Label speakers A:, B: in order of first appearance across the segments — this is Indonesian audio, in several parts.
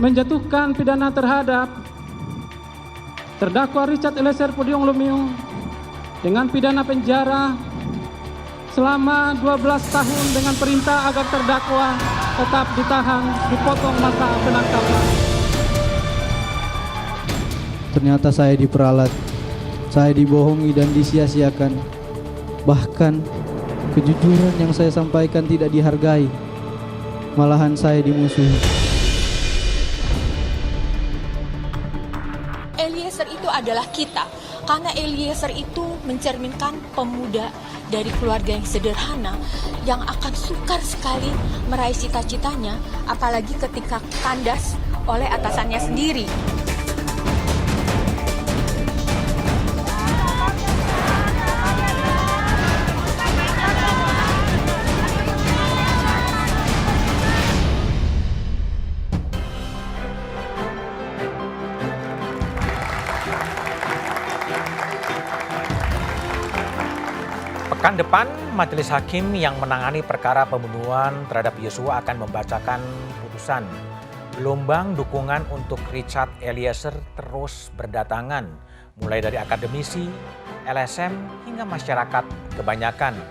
A: menjatuhkan pidana terhadap terdakwa Richard Eliezer Pudium Lumiu dengan pidana penjara selama 12 tahun dengan perintah agar terdakwa tetap ditahan, dipotong masa penangkapan.
B: Ternyata saya diperalat, saya dibohongi dan disia-siakan. Bahkan kejujuran yang saya sampaikan tidak dihargai, malahan saya dimusuhi.
C: Eliezer itu adalah kita, karena Eliezer itu mencerminkan pemuda dari keluarga yang sederhana yang akan sukar sekali meraih cita-citanya, apalagi ketika kandas oleh atasannya sendiri.
D: Pekan depan, Majelis Hakim yang menangani perkara pembunuhan terhadap Yosua akan membacakan putusan. Gelombang dukungan untuk Richard Eliezer terus berdatangan, mulai dari akademisi, LSM, hingga masyarakat kebanyakan.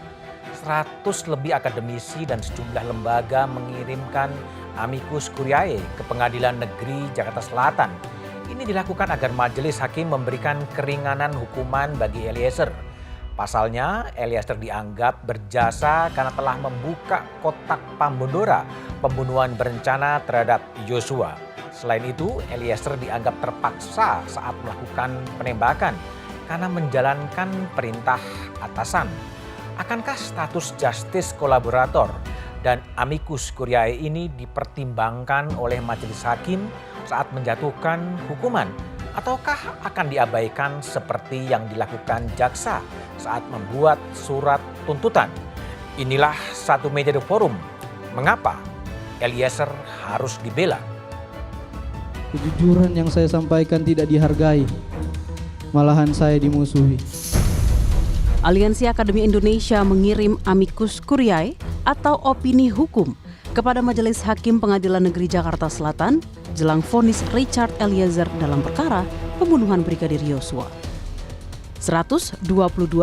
D: 100 lebih akademisi dan sejumlah lembaga mengirimkan amicus curiae ke Pengadilan Negeri Jakarta Selatan. Ini dilakukan agar Majelis Hakim memberikan keringanan hukuman bagi Eliezer. Pasalnya, Eliezer dianggap berjasa karena telah membuka kotak Pambondora pembunuhan berencana terhadap Yosua. Selain itu, Eliezer dianggap terpaksa saat melakukan penembakan karena menjalankan perintah atasan. Akankah status justice kolaborator dan amicus curiae ini dipertimbangkan oleh majelis hakim saat menjatuhkan hukuman? Ataukah akan diabaikan seperti yang dilakukan jaksa saat membuat surat tuntutan? Inilah Satu Meja The Forum. Mengapa Eliezer harus dibela?
B: Kejujuran yang saya sampaikan tidak dihargai, malahan saya dimusuhi.
E: Aliansi Akademi Indonesia mengirim amicus curiae atau opini hukum kepada Majelis Hakim Pengadilan Negeri Jakarta Selatan jelang vonis Richard Eliezer dalam perkara pembunuhan Brigadir Yosua. 122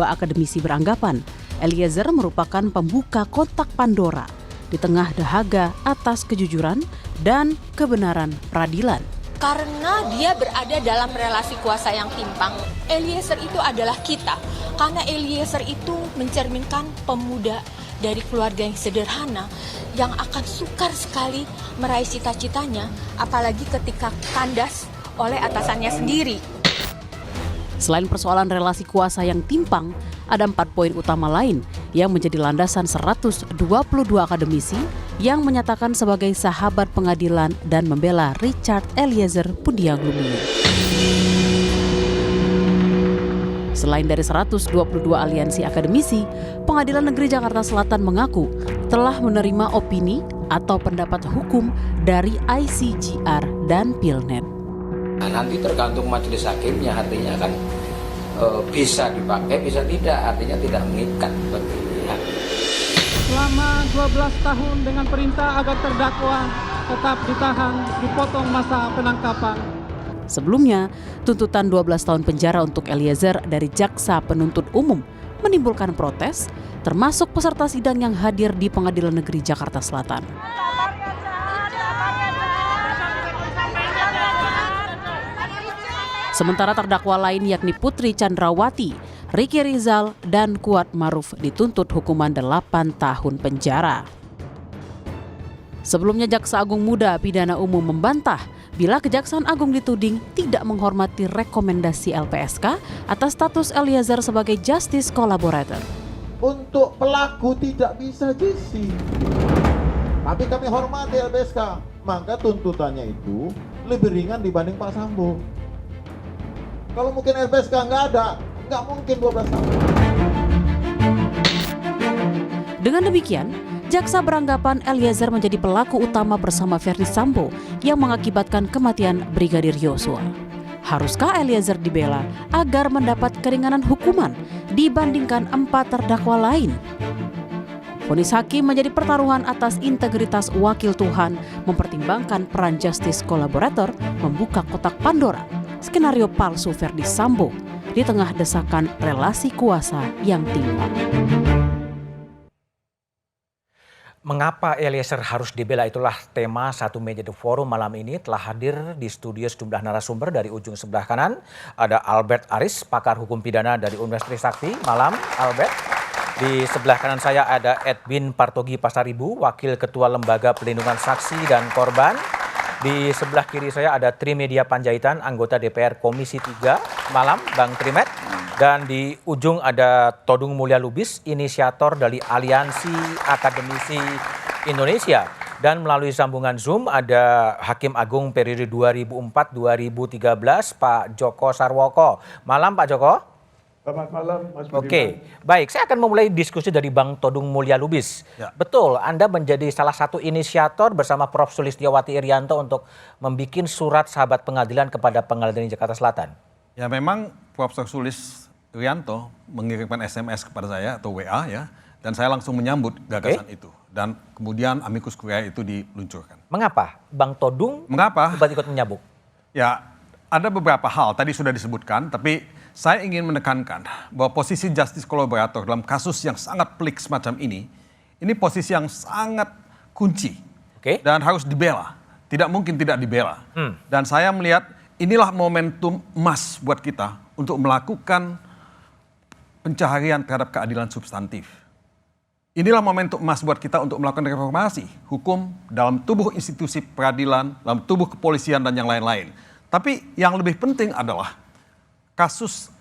E: akademisi beranggapan Eliezer merupakan pembuka kotak Pandora di tengah dahaga atas kejujuran dan kebenaran peradilan.
C: Karena dia berada dalam relasi kuasa yang timpang, Eliezer itu adalah kita. Karena Eliezer itu mencerminkan pemuda dari keluarga yang sederhana yang akan sukar sekali meraih cita-citanya, apalagi ketika kandas oleh atasannya sendiri.
E: Selain persoalan relasi kuasa yang timpang, ada 4 poin utama lain yang menjadi landasan 122 akademisi yang menyatakan sebagai sahabat pengadilan dan membela Richard Eliezer Pudium Lumiu. Selain dari 122 aliansi akademisi, Pengadilan Negeri Jakarta Selatan mengaku telah menerima opini atau pendapat hukum dari ICGR dan Pilnet.
F: Nah, nanti tergantung majelis hakimnya, artinya akan bisa dipakai, bisa tidak, artinya tidak mengikat bagi pihak.
A: Selama 12 tahun dengan perintah agar terdakwa tetap ditahan, dipotong masa penangkapan.
E: Sebelumnya, tuntutan 12 tahun penjara untuk Eliezer dari Jaksa Penuntut Umum menimbulkan protes, termasuk peserta sidang yang hadir di Pengadilan Negeri Jakarta Selatan. Sementara terdakwa lain yakni Putri Chandrawati, Ricky Rizal, dan Kuat Maruf dituntut hukuman 8 tahun penjara. Sebelumnya Jaksa Agung Muda Pidana Umum membantah bila Kejaksaan Agung dituding tidak menghormati rekomendasi LPSK atas status Eliezer sebagai justice collaborator.
G: Untuk pelaku tidak bisa JC, tapi kami hormati LPSK, maka tuntutannya itu lebih ringan dibanding Pak Sambo. Kalau mungkin LPSK nggak ada, nggak mungkin 12 tahun.
E: Dengan demikian, jaksa beranggapan Eliezer menjadi pelaku utama bersama Verdi Sambo yang mengakibatkan kematian Brigadir Yosua. Haruskah Eliezer dibela agar mendapat keringanan hukuman dibandingkan 4 terdakwa lain? Vonis hakim menjadi pertaruhan atas integritas wakil Tuhan, mempertimbangkan peran justice kolaborator membuka kotak Pandora, skenario palsu Verdi Sambo di tengah desakan relasi kuasa yang timpang.
D: Mengapa Eliezer harus dibela, itulah tema Satu Meja The Forum malam ini. Telah hadir di studio sejumlah narasumber. Dari ujung sebelah kanan ada Albert Aris, pakar hukum pidana dari Universitas Trisakti. Malam Albert. Di sebelah kanan saya ada Edwin Partogi Pasaribu, Wakil Ketua Lembaga Pelindungan Saksi dan Korban. Di sebelah kiri saya ada Trimedia Panjaitan, anggota DPR Komisi 3. Malam Bang Trimet. Dan di ujung ada Todung Mulya Lubis, inisiator dari Aliansi Akademisi Indonesia. Dan melalui sambungan Zoom ada Hakim Agung periode 2004-2013, Pak Joko Sarwoko. Malam Pak Joko.
H: Selamat malam Mas Budiman.
D: Oke, baik. Saya akan memulai diskusi dari Bang Todung Mulya Lubis.
H: Ya.
D: Betul, Anda menjadi salah satu inisiator bersama Prof. Sulistiawati Irianto untuk membuat surat sahabat pengadilan kepada Pengadilan Jakarta Selatan.
H: Ya memang Prof. Sulis Irianto mengirimkan SMS kepada saya atau WA ya, dan saya langsung menyambut gagasan itu. Dan kemudian amicus curiae itu diluncurkan.
D: Mengapa Bang Todung
H: Mengapa?
D: ikut menyambut?
H: Ya ada beberapa hal tadi sudah disebutkan, tapi saya ingin menekankan bahwa posisi justice kolaborator dalam kasus yang sangat pelik semacam ini posisi yang sangat kunci dan harus dibela. Tidak mungkin tidak dibela. Dan saya melihat inilah momentum emas buat kita untuk melakukan pencaharian terhadap keadilan substantif. Inilah momentum emas buat kita untuk melakukan reformasi hukum dalam tubuh institusi peradilan, dalam tubuh kepolisian dan yang lain-lain. Tapi yang lebih penting adalah kasus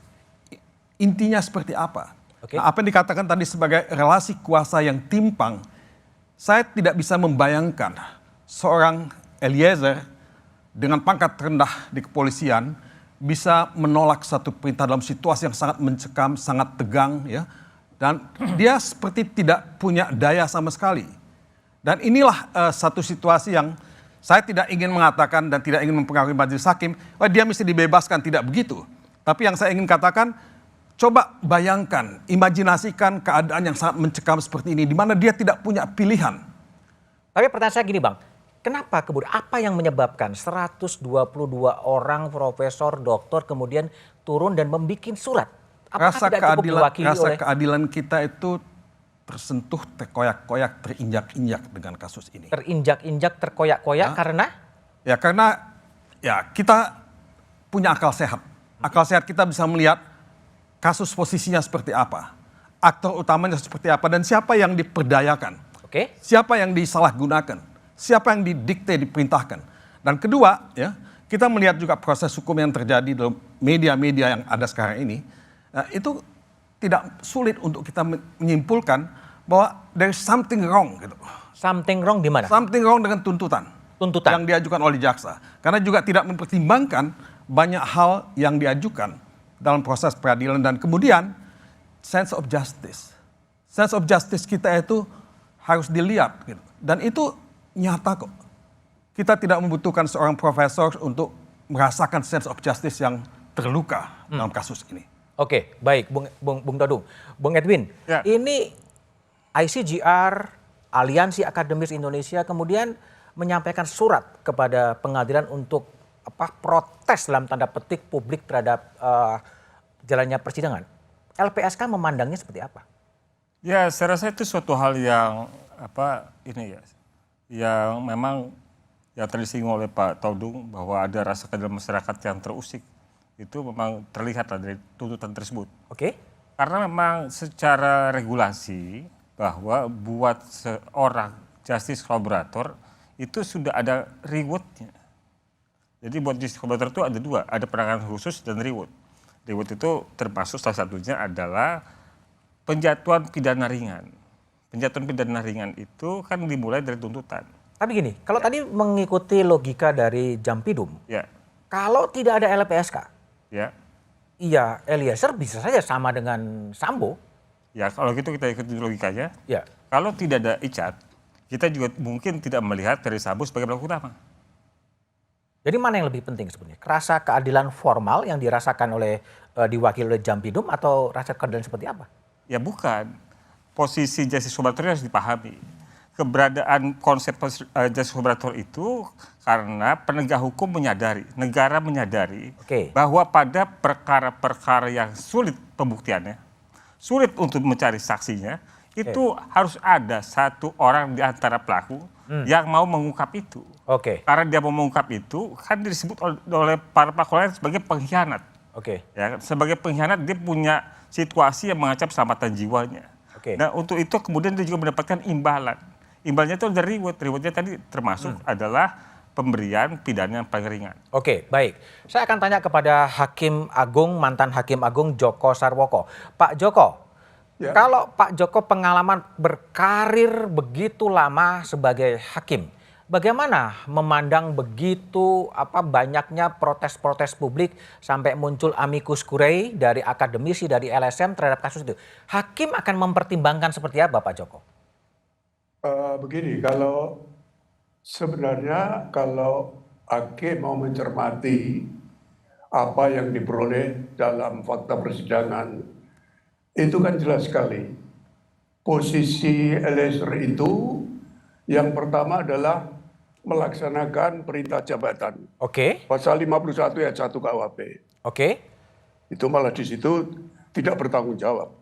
H: intinya seperti apa. Nah, apa yang dikatakan tadi sebagai relasi kuasa yang timpang, saya tidak bisa membayangkan seorang Eliezer dengan pangkat rendah di kepolisian bisa menolak satu perintah dalam situasi yang sangat mencekam, sangat tegang, ya, dan dia seperti tidak punya daya sama sekali. Dan inilah satu situasi yang saya tidak ingin mengatakan dan tidak ingin mempengaruhi majelis hakim, dia mesti dibebaskan, tidak begitu. Tapi yang saya ingin katakan, coba bayangkan, imajinasikan keadaan yang sangat mencekam seperti ini, di mana dia tidak punya pilihan.
D: Tapi pertanyaan saya gini Bang, kenapa kemudian, apa yang menyebabkan 122 orang profesor, doktor kemudian turun dan membuat surat? Apakah rasa
H: keadilan kita itu tersentuh, terkoyak-koyak, terinjak-injak dengan kasus ini.
D: Terinjak-injak, terkoyak-koyak karena?
H: Ya karena ya kita punya akal sehat. Akal sehat kita bisa melihat kasus posisinya seperti apa, aktor utamanya seperti apa, dan siapa yang diperdayakan, siapa yang disalahgunakan, siapa yang didikte, diperintahkan. Dan kedua, ya, kita melihat juga proses hukum yang terjadi dalam media-media yang ada sekarang ini, itu tidak sulit untuk kita menyimpulkan bahwa there is something wrong. Gitu.
D: Something wrong di mana?
H: Something wrong dengan tuntutan yang diajukan oleh jaksa. Karena juga tidak mempertimbangkan banyak hal yang diajukan dalam proses peradilan, dan kemudian sense of justice. Sense of justice kita itu harus dilihat. Gitu. Dan itu nyata kok. Kita tidak membutuhkan seorang profesor untuk merasakan sense of justice yang terluka dalam kasus ini.
D: Oke, baik, Bung Todung. Bung Edwin, ini ICGR, Aliansi Akademis Indonesia, kemudian menyampaikan surat kepada pengadilan untuk protes dalam tanda petik publik terhadap jalannya persidangan. LPSK memandangnya seperti apa?
I: Ya, saya rasa itu suatu hal yang yang memang yang tersinggung oleh Pak Todung, bahwa ada rasa keadilan masyarakat yang terusik. Itu memang terlihat dari tuntutan tersebut. Karena memang secara regulasi bahwa buat seorang justice collaborator itu sudah ada rewardnya. Jadi buat justice collaborator itu ada dua, ada penanganan khusus dan reward. Reward itu termasuk salah satunya adalah penjatuhan pidana ringan. Penjatuhan pidana ringan itu kan dimulai dari tuntutan.
D: Tapi gini, kalau tadi mengikuti logika dari Jampidum, kalau tidak ada LPSK, iya, Eliezer bisa saja sama dengan Sambo.
I: Ya, kalau gitu kita ikuti logikanya. Kalau tidak ada icat, kita juga mungkin tidak melihat Ferdi Sambo sebagai pelaku utama.
D: Jadi mana yang lebih penting sebenarnya? Rasa keadilan formal yang dirasakan oleh diwakili oleh Jampidum, atau rasa keadilan seperti apa?
I: Ya bukan. posisi justice collaborator harus dipahami. Keberadaan konsep justice collaborator itu karena penegak hukum menyadari, negara menyadari bahwa pada perkara-perkara yang sulit pembuktiannya, sulit untuk mencari saksinya, itu harus ada satu orang di antara pelaku yang mau mengungkap itu. Karena dia mau mengungkap itu, kan disebut oleh para pelaku lain sebagai pengkhianat. Ya, sebagai pengkhianat dia punya situasi yang mengancam keselamatan jiwanya. Nah untuk itu kemudian dia juga mendapatkan imbalan. Imbalnya itu dari rewardnya tadi termasuk adalah pemberian pidana yang paling ringan.
D: Baik. Saya akan tanya kepada Hakim Agung, mantan Hakim Agung Joko Sarwoko. Pak Joko, kalau Pak Joko pengalaman berkarir begitu lama sebagai hakim, bagaimana memandang begitu banyaknya protes-protes publik sampai muncul amicus curiae dari akademisi, dari LSM terhadap kasus itu? Hakim akan mempertimbangkan seperti apa Pak Joko?
J: Begini, kalau sebenarnya kalau hakim mau mencermati apa yang diperoleh dalam fakta persidangan, itu kan jelas sekali. Posisi Eliezer itu yang pertama adalah melaksanakan perintah jabatan. Pasal 51 ayat 1 KUHP. Itu malah di situ tidak bertanggung jawab.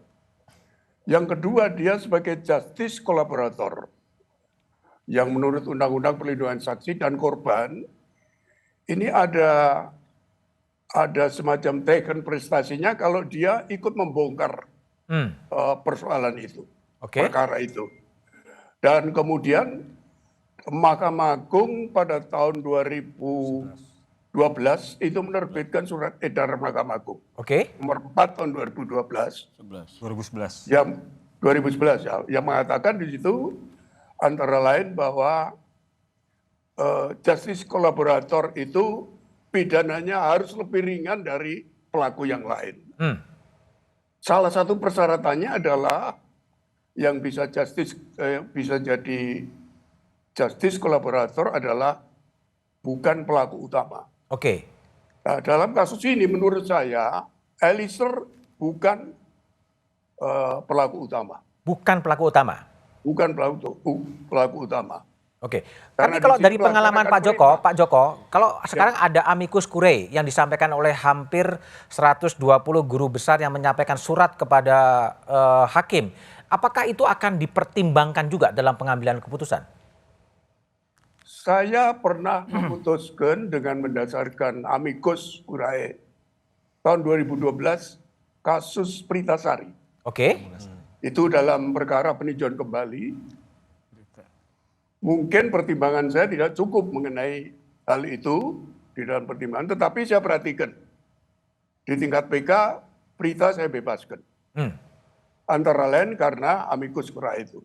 J: Yang kedua, dia sebagai justice collaborator yang menurut Undang-Undang Perlindungan Saksi dan Korban ini ada semacam taken prestasinya kalau dia ikut membongkar persoalan itu, perkara itu. Dan kemudian Mahkamah Agung pada tahun 2012 itu menerbitkan surat edaran Mahkamah Agung. Nomor 4 tahun 2011.
I: 2011.
J: Yang 2011 ya, yang mengatakan di situ antara lain bahwa justice collaborator itu pidananya harus lebih ringan dari pelaku yang lain. Salah satu persyaratannya adalah yang bisa jadi justice collaborator adalah bukan pelaku utama. Nah, dalam kasus ini menurut saya Eliezer bukan pelaku utama.
D: Bukan pelaku utama.
J: Bukan pelaku utama.
D: Tapi kalau dari pengalaman Pak Joko, kalau sekarang ada amicus curiae yang disampaikan oleh hampir 120 guru besar yang menyampaikan surat kepada hakim, apakah itu akan dipertimbangkan juga dalam pengambilan keputusan?
J: Saya pernah memutuskan dengan mendasarkan amicus curiae tahun 2012 kasus Pritasari. Itu dalam perkara peninjauan kembali. Mungkin pertimbangan saya tidak cukup mengenai hal itu di dalam pertimbangan, tetapi saya perhatikan di tingkat PK Prita saya bebaskan. Antara lain karena amicus curiae itu.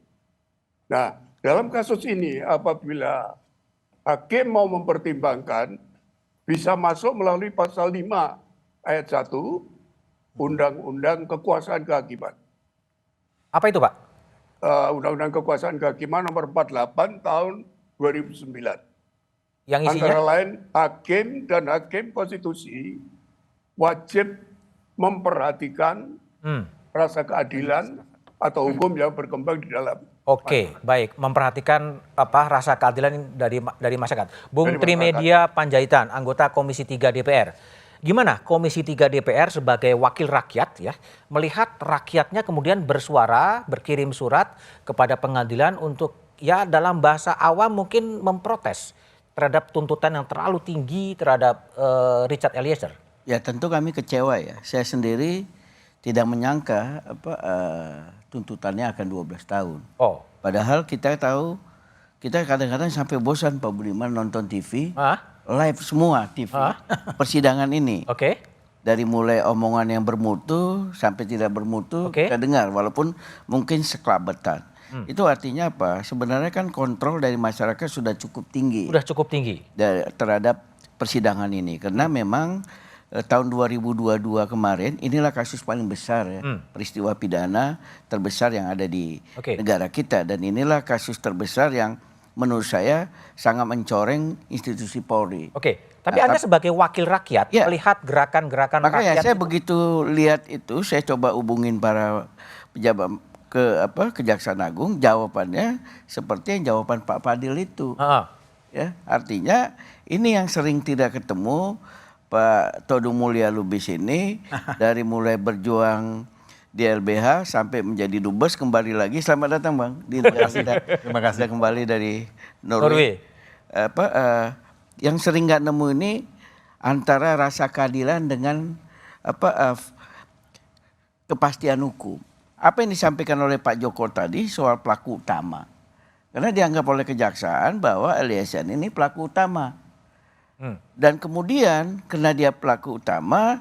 J: Nah, dalam kasus ini apabila hakim mau mempertimbangkan bisa masuk melalui pasal 5 ayat 1 Undang-Undang Kekuasaan Kehakiman.
D: Apa itu, Pak?
J: Undang-Undang Kekuasaan Kehakiman nomor 48 tahun 2009.
D: Yang isinya?
J: Antara lain hakim dan hakim konstitusi wajib memperhatikan rasa keadilan atau hukum yang berkembang di dalam.
D: Baik, memperhatikan rasa keadilan dari masyarakat. Bung Trimedia Panjaitan, anggota Komisi 3 DPR. Gimana Komisi 3 DPR sebagai wakil rakyat ya melihat rakyatnya kemudian bersuara, berkirim surat kepada pengadilan untuk ya dalam bahasa awam mungkin memprotes terhadap tuntutan yang terlalu tinggi terhadap Richard Eliezer?
K: Ya tentu kami kecewa ya. Saya sendiri tidak menyangka tuntutannya akan 12 tahun. Padahal kita tahu, kita kadang-kadang sampai bosan Pak Budiman nonton TV. Live semua TV persidangan ini. Dari mulai omongan yang bermutu sampai tidak bermutu kita dengar walaupun mungkin sekelabetan. Itu artinya apa? Sebenarnya kan kontrol dari masyarakat sudah cukup tinggi. Terhadap persidangan ini karena memang tahun 2022 kemarin inilah kasus paling besar ya, peristiwa pidana terbesar yang ada di negara kita dan inilah kasus terbesar yang menurut saya sangat mencoreng institusi Polri.
D: Tapi Anda sebagai wakil rakyat melihat gerakan-gerakan rakyat.
K: Makanya saya begitu lihat itu, saya coba hubungin para pejabat Kejaksaan Agung, jawabannya seperti yang jawaban Pak Fadil itu. Ya, artinya ini yang sering tidak ketemu Pak Todung Mulya Lubis ini dari mulai berjuang di LBH sampai menjadi dubes, kembali lagi. Selamat datang Bang di negara kita.
H: Terima kasih.
K: Sudah kembali dari Norway. Yang sering nggak nemu ini antara rasa keadilan dengan kepastian hukum. Apa yang disampaikan oleh Pak Joko tadi soal pelaku utama. Karena dianggap oleh kejaksaan bahwa Eliezer ini pelaku utama. Dan kemudian karena dia pelaku utama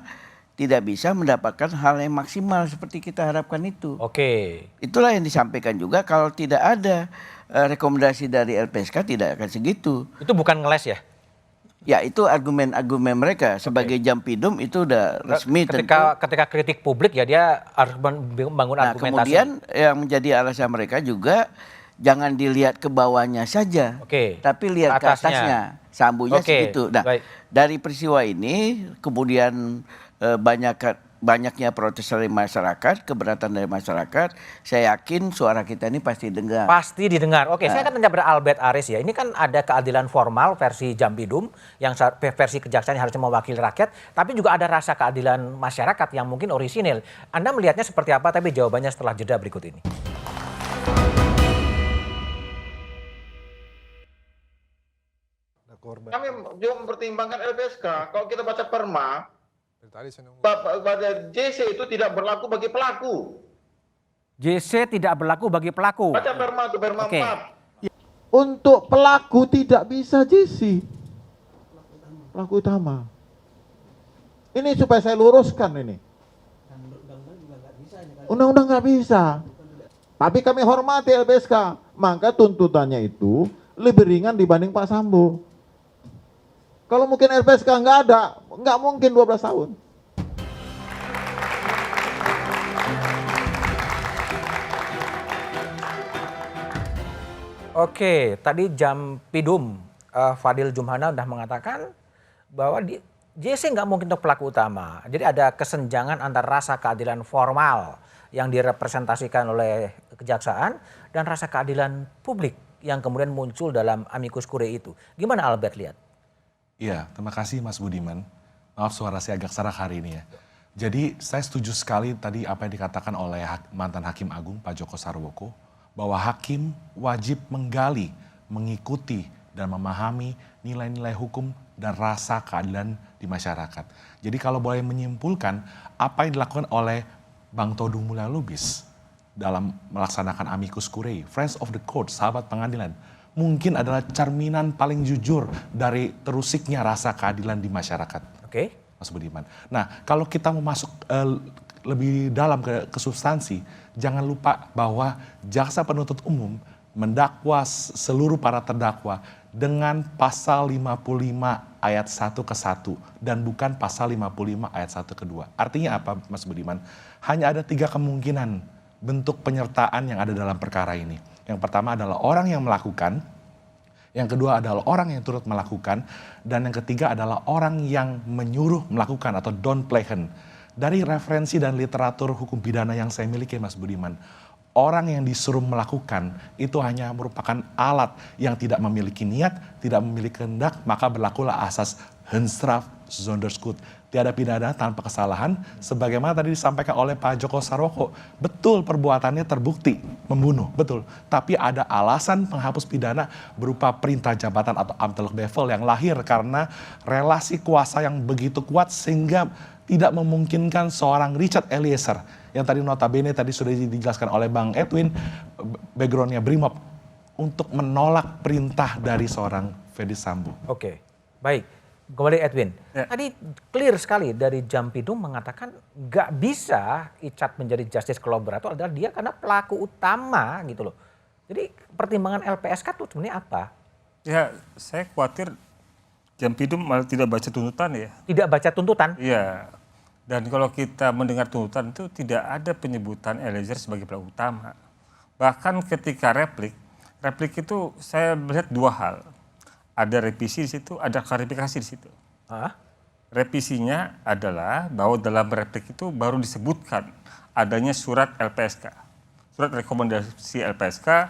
K: tidak bisa mendapatkan hal yang maksimal seperti kita harapkan itu. Itulah yang disampaikan juga, kalau tidak ada rekomendasi dari LPSK tidak akan segitu.
D: Itu bukan ngeles ya?
K: Ya, itu argumen-argumen mereka sebagai Jampidum itu udah resmi.
D: Ketika kritik publik ya dia harus membangun argumentasi.
K: Kemudian yang menjadi alasan mereka juga jangan dilihat ke bawahnya saja, tapi lihat ke atasnya. Sambunya segitu. Nah, dari peristiwa ini kemudian banyaknya protes dari masyarakat, keberatan dari masyarakat, saya yakin suara kita ini pasti dengar.
D: Pasti didengar. Saya akan tanya pada Albert Aris ya. Ini kan ada keadilan formal versi Jampidum, yang versi kejaksaan yang harusnya mewakili rakyat, tapi juga ada rasa keadilan masyarakat yang mungkin orisinil. Anda melihatnya seperti apa? Tapi jawabannya setelah jeda berikut ini.
G: Kami juga mempertimbangkan LPSK. Kalau kita baca perma, pada JC itu tidak berlaku bagi pelaku.
D: JC tidak berlaku bagi pelaku.
G: Baca perma itu perma 4. Untuk pelaku tidak bisa JC. Pelaku utama. Ini supaya saya luruskan ini. Undang-undang nggak bisa. Tapi kami hormati LPSK. Maka tuntutannya itu lebih ringan dibanding Pak Sambo. Kalau mungkin LPSK nggak ada, nggak mungkin 12 tahun.
D: Tadi Jampidum Fadil Jumhana sudah mengatakan bahwa JC nggak mungkin untuk pelaku utama. Jadi ada kesenjangan antara rasa keadilan formal yang direpresentasikan oleh kejaksaan dan rasa keadilan publik yang kemudian muncul dalam amicus curiae itu. Gimana Albert lihat?
L: Iya, terima kasih Mas Budiman. Maaf suara saya agak serak hari ini ya. Jadi saya setuju sekali tadi apa yang dikatakan oleh mantan Hakim Agung Pak Joko Sarwoko, bahwa hakim wajib menggali, mengikuti dan memahami nilai-nilai hukum dan rasa keadilan di masyarakat. Jadi kalau boleh menyimpulkan apa yang dilakukan oleh Bang Todung Mulya Lubis dalam melaksanakan amicus curiae, Friends of the Court, sahabat pengadilan, mungkin adalah cerminan paling jujur dari terusiknya rasa keadilan di masyarakat. Mas Budiman. Nah, kalau kita mau masuk lebih dalam ke substansi, jangan lupa bahwa jaksa penuntut umum mendakwa seluruh para terdakwa dengan pasal 55 ayat 1 ke 1 dan bukan pasal 55 ayat 1 ke 2. Artinya apa Mas Budiman? Hanya ada 3 kemungkinan bentuk penyertaan yang ada dalam perkara ini. Yang pertama adalah orang yang melakukan, yang kedua adalah orang yang turut melakukan, dan yang ketiga adalah orang yang menyuruh melakukan atau downplayhen. Dari referensi dan literatur hukum pidana yang saya miliki Mas Budiman, orang yang disuruh melakukan itu hanya merupakan alat yang tidak memiliki niat, tidak memiliki kehendak, maka berlakulah asas Hensstraf Sonderschuld. Tiada pidana tanpa kesalahan, sebagaimana tadi disampaikan oleh Pak Joko Sarwoko. Betul perbuatannya terbukti membunuh, betul. Tapi ada alasan penghapus pidana berupa perintah jabatan atau Ambtelijk Bevel yang lahir karena relasi kuasa yang begitu kuat sehingga tidak memungkinkan seorang Richard Eliezer yang tadi notabene tadi sudah dijelaskan oleh Bang Edwin, backgroundnya Brimob, untuk menolak perintah dari seorang Ferdy Sambo.
D: Baik. Kembali Edwin, tadi clear sekali dari Jampidum mengatakan nggak bisa Richard menjadi justice collaborator adalah dia karena pelaku utama gitu loh. Jadi pertimbangan LPSK itu sebenarnya apa?
I: Ya saya khawatir Jampidum malah tidak baca tuntutan ya.
D: Tidak baca tuntutan?
I: Iya. Dan kalau kita mendengar tuntutan itu tidak ada penyebutan Eliezer sebagai pelaku utama. Bahkan ketika replik itu saya melihat 2 hal. Ada revisi di situ, ada klarifikasi di situ. Revisinya adalah bahwa dalam replik itu baru disebutkan adanya surat LPSK. surat rekomendasi LPSK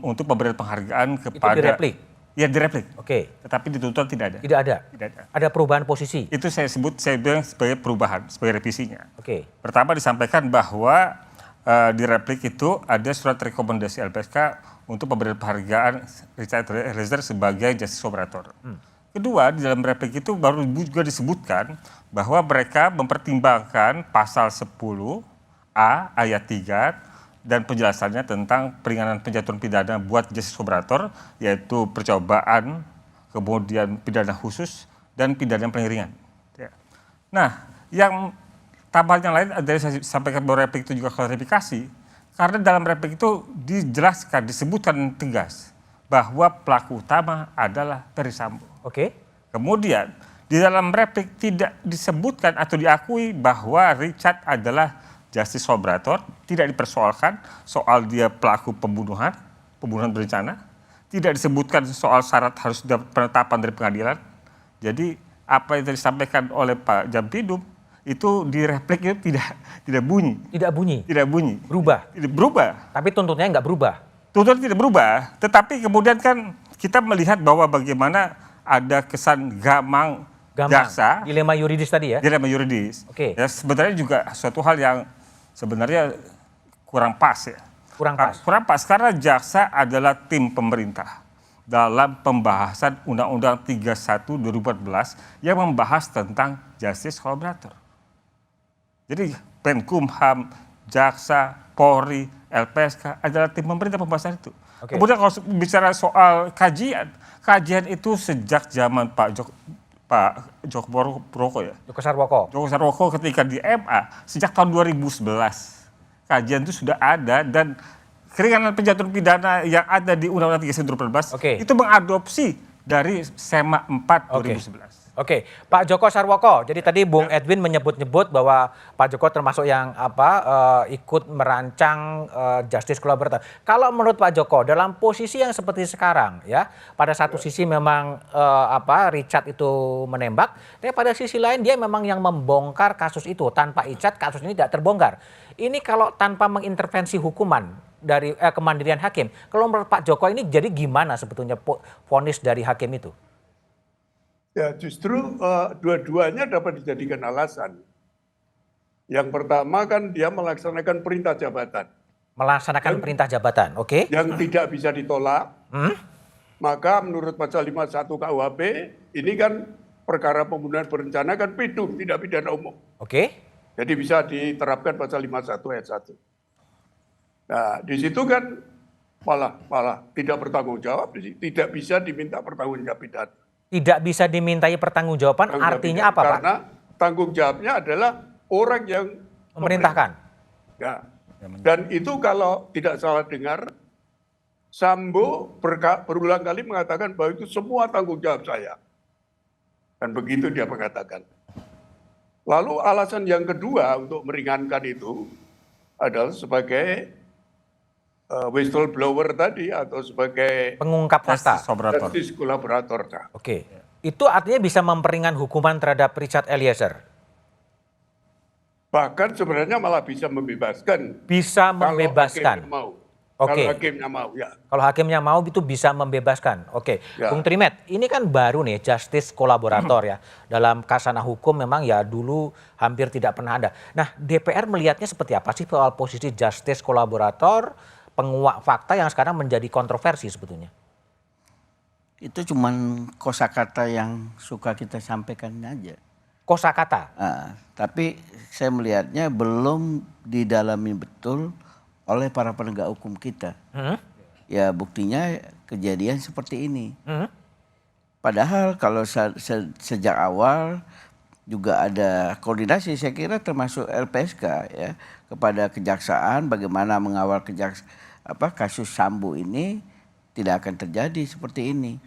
I: untuk pemberian penghargaan kepada...
D: Itu direplik?
I: Ya, direplik.
D: Oke.
I: Tetapi di tuntutan tidak ada.
D: Tidak ada?
I: Tidak ada.
D: Ada perubahan posisi?
I: Itu saya bilang sebagai perubahan, sebagai revisinya.
D: Oke.
I: Pertama disampaikan bahwa di replik itu ada surat rekomendasi LPSK untuk pemberian penghargaan Richard Eliezer sebagai justice collaborator. Kedua, di dalam replik itu baru juga disebutkan bahwa mereka mempertimbangkan pasal 10A ayat 3 dan penjelasannya tentang peringanan penjatuhan pidana buat justice collaborator, yaitu percobaan, kemudian pidana khusus, dan pidana yang paling ringan. Nah, yang tambahan yang lain dari saya sampaikan bahwa replik itu juga klarifikasi, karena dalam replik itu dijelaskan, disebutkan tegas bahwa pelaku utama adalah Ferry Sambo.
D: Oke.
I: Kemudian di dalam replik tidak disebutkan atau diakui bahwa Richard adalah justice collaborator, tidak dipersoalkan soal dia pelaku pembunuhan berencana, tidak disebutkan soal syarat harus dapat penetapan dari pengadilan. Jadi apa yang disampaikan oleh Pak Jampidum itu di replik itu tidak bunyi.
D: Tidak bunyi?
I: Tidak bunyi.
D: Berubah?
I: Tidak berubah.
D: Tapi tuntutannya nggak berubah?
I: Tuntutan tidak berubah, tetapi kemudian kan kita melihat bahwa bagaimana ada kesan gamang jaksa.
D: Dilema yuridis tadi ya?
I: Dilema yuridis.
D: Oke.
I: Ya, sebenarnya juga suatu hal yang sebenarnya kurang pas ya.
D: Kurang pas?
I: Kurang pas karena jaksa adalah tim pemerintah dalam pembahasan Undang-Undang 31 2014 yang membahas tentang justice collaborator. Jadi Menkumham, jaksa, Polri, LPSK adalah tim pemerintah pembahasan itu.
D: Oke.
I: Kemudian kalau bicara soal kajian itu sejak zaman Joko Sarwoko ketika di MA sejak tahun 2011 kajian itu sudah ada dan keringanan penjatuhan pidana yang ada di Undang-Undang 31 2014 itu mengadopsi dari SEMA 4 2011.
D: Oke, Pak Joko Sarwoko. Jadi tadi Bung Edwin menyebut-nyebut bahwa Pak Joko termasuk yang ikut merancang justice collaborator. Kalau menurut Pak Joko dalam posisi yang seperti sekarang ya, pada satu sisi memang Richard itu menembak, tapi pada sisi lain dia memang yang membongkar kasus itu. Tanpa Richard kasus ini tidak terbongkar. Ini kalau tanpa mengintervensi hukuman dari kemandirian hakim, kalau menurut Pak Joko ini jadi gimana sebetulnya vonis dari hakim itu?
J: Ya justru dua-duanya dapat dijadikan alasan. Yang pertama kan dia melaksanakan perintah jabatan.
D: Melaksanakan perintah jabatan, oke.
J: Yang tidak bisa ditolak. Maka menurut pasal 51 KUHP ini kan perkara pembunuhan berencana kan pidum, tidak pidana umum.
D: Oke.
J: Jadi bisa diterapkan pasal 51 ayat 1. Nah di situ kan malah tidak bertanggung jawab, tidak bisa diminta pertanggungjawaban pidana.
D: Tidak bisa dimintai pertanggungjawaban artinya apa, Pak?
J: Karena tanggung jawabnya adalah orang yang
D: memerintahkan.
J: Ya. Dan itu kalau tidak salah dengar, Sambo berulang kali mengatakan bahwa itu semua tanggung jawab saya. Dan begitu dia mengatakan. Lalu alasan yang kedua untuk meringankan itu adalah sebagai whistleblower tadi atau sebagai
D: pengungkap fakta,
J: justice collaborator.
D: Oke, itu artinya bisa memperingan hukuman terhadap Richard Eliezer.
J: Bahkan sebenarnya malah bisa membebaskan.
D: Bisa membebaskan.
J: Kalau hakimnya mau, ya.
D: Kalau hakimnya mau itu bisa membebaskan. Oke, ya. Bung Trimet, ini kan baru nih justice collaborator ya. Dalam kasana hukum memang ya dulu hampir tidak pernah ada. Nah, DPR melihatnya seperti apa sih soal posisi justice collaborator, penguak fakta yang sekarang menjadi kontroversi sebetulnya?
K: Itu cuman kosakata yang suka kita sampaikan aja.
D: Kosakata?
K: Tapi saya melihatnya belum didalami betul oleh para penegak hukum kita. Ya buktinya kejadian seperti ini. Padahal kalau sejak awal juga ada koordinasi, saya kira termasuk LPSK ya kepada kejaksaan bagaimana mengawal kasus Sambo ini tidak akan terjadi seperti ini.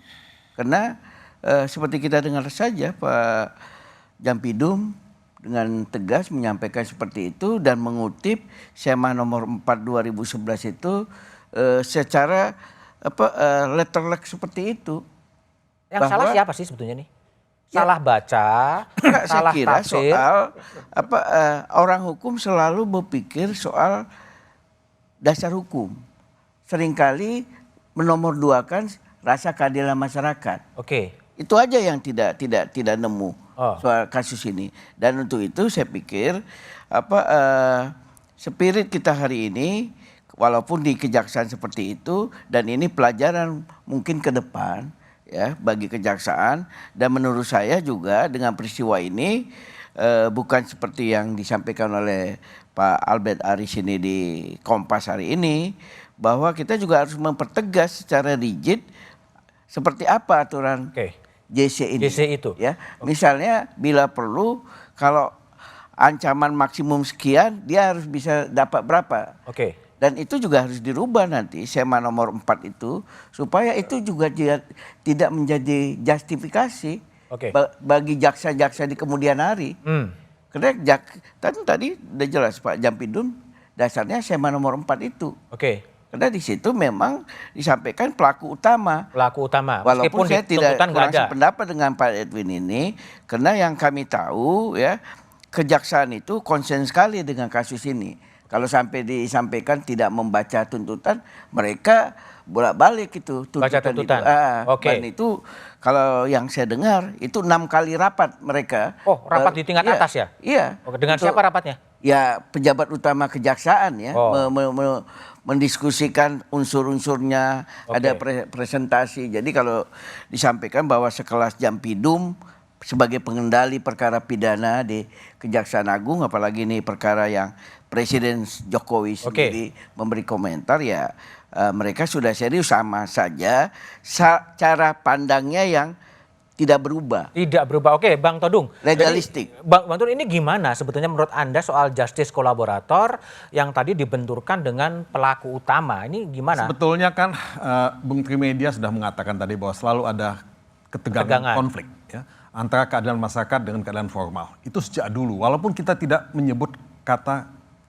K: Karena seperti kita dengar saja Pak Jampidum dengan tegas menyampaikan seperti itu dan mengutip SEMA nomor 4 2011 itu secara letterlek seperti itu.
D: Yang salah siapa sih sebetulnya nih? Salah baca, salah tafsir.
K: Soal orang hukum selalu berpikir soal dasar hukum. Seringkali menomorduakan rasa keadilan masyarakat.
D: Oke.
K: Itu aja yang tidak nemu soal kasus ini. Dan untuk itu saya pikir spirit kita hari ini, walaupun di kejaksaan seperti itu, dan ini pelajaran mungkin ke depan ya bagi kejaksaan, dan menurut saya juga dengan peristiwa ini bukan seperti yang disampaikan oleh Pak Albert Aris ini di Kompas hari ini, bahwa kita juga harus mempertegas secara rigid seperti apa aturan JC ini.
D: JC itu.
K: Ya, misalnya bila perlu kalau ancaman maksimum sekian dia harus bisa dapat berapa.
D: Oke.
K: Dan itu juga harus dirubah nanti SEMA nomor 4 itu supaya itu juga tidak menjadi justifikasi bagi jaksa-jaksa di kemudian hari. Karena tadi udah jelas Pak Jampidum dasarnya SEMA nomor 4 itu. Karena di situ memang disampaikan pelaku utama.
D: Pelaku utama.
K: Walaupun saya tidak kurang
D: ada
K: sependapat dengan Pak Edwin ini, karena yang kami tahu ya kejaksaan itu konsen sekali dengan kasus ini. Kalau sampai disampaikan tidak membaca tuntutan, mereka bolak-balik itu tuntutan. Dan itu kalau yang saya dengar itu 6 kali rapat mereka.
D: Oh, rapat di tingkat atas ya?
K: Iya.
D: Dengan siapa rapatnya?
K: Ya pejabat utama kejaksaan ya, mendiskusikan unsur-unsurnya, ada presentasi. Jadi kalau disampaikan bahwa sekelas Jampidum sebagai pengendali perkara pidana di Kejaksaan Agung, apalagi ini perkara yang Presiden Jokowi sendiri memberi komentar, ya mereka sudah serius, sama saja cara pandangnya yang tidak berubah.
D: Tidak berubah. Oke, Bang Todung.
K: Legalistik.
D: Bang Todung, ini gimana sebetulnya menurut Anda soal justice kolaborator yang tadi dibenturkan dengan pelaku utama? Ini gimana?
H: Sebetulnya kan Bung Trimedia sudah mengatakan tadi bahwa selalu ada ketegangan. Konflik ya, antara keadilan masyarakat dengan keadilan formal. Itu sejak dulu, walaupun kita tidak menyebut kata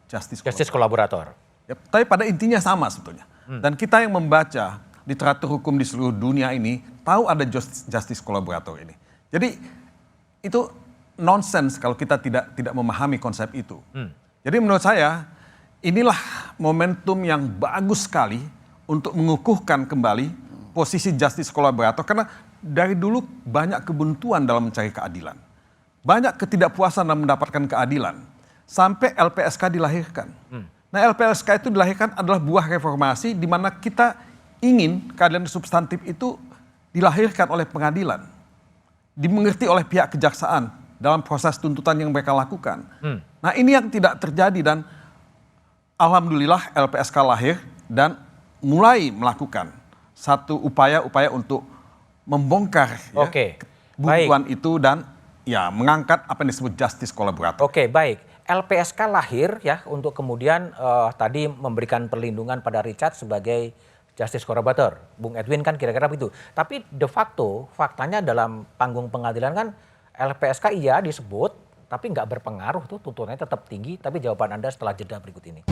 H: justice kolaborator. Ya, tapi pada intinya sama sebetulnya. Dan kita yang membaca literatur hukum di seluruh dunia ini tahu ada justice kolaborator ini. Jadi itu nonsens kalau kita tidak memahami konsep itu. Jadi menurut saya inilah momentum yang bagus sekali untuk mengukuhkan kembali posisi justice kolaborator, karena dari dulu banyak kebuntuan dalam mencari keadilan. Banyak ketidakpuasan dalam mendapatkan keadilan. Sampai LPSK dilahirkan. Nah, LPSK itu dilahirkan adalah buah reformasi di mana kita ingin keadilan substantif itu dilahirkan oleh pengadilan, dimengerti oleh pihak kejaksaan dalam proses tuntutan yang mereka lakukan. Nah, ini yang tidak terjadi, dan alhamdulillah LPSK lahir dan mulai melakukan satu upaya-upaya untuk membongkar kebuntuan itu dan ya mengangkat apa yang disebut justice kolaborator.
D: Oke, baik. LPSK lahir ya untuk kemudian tadi memberikan perlindungan pada Richard sebagai justice kolaborator. Bung Edwin kan kira-kira begitu. Tapi de facto faktanya dalam panggung pengadilan kan LPSK iya disebut tapi nggak berpengaruh tuh, tuntutannya tetap tinggi. Tapi jawaban Anda setelah jeda berikut ini.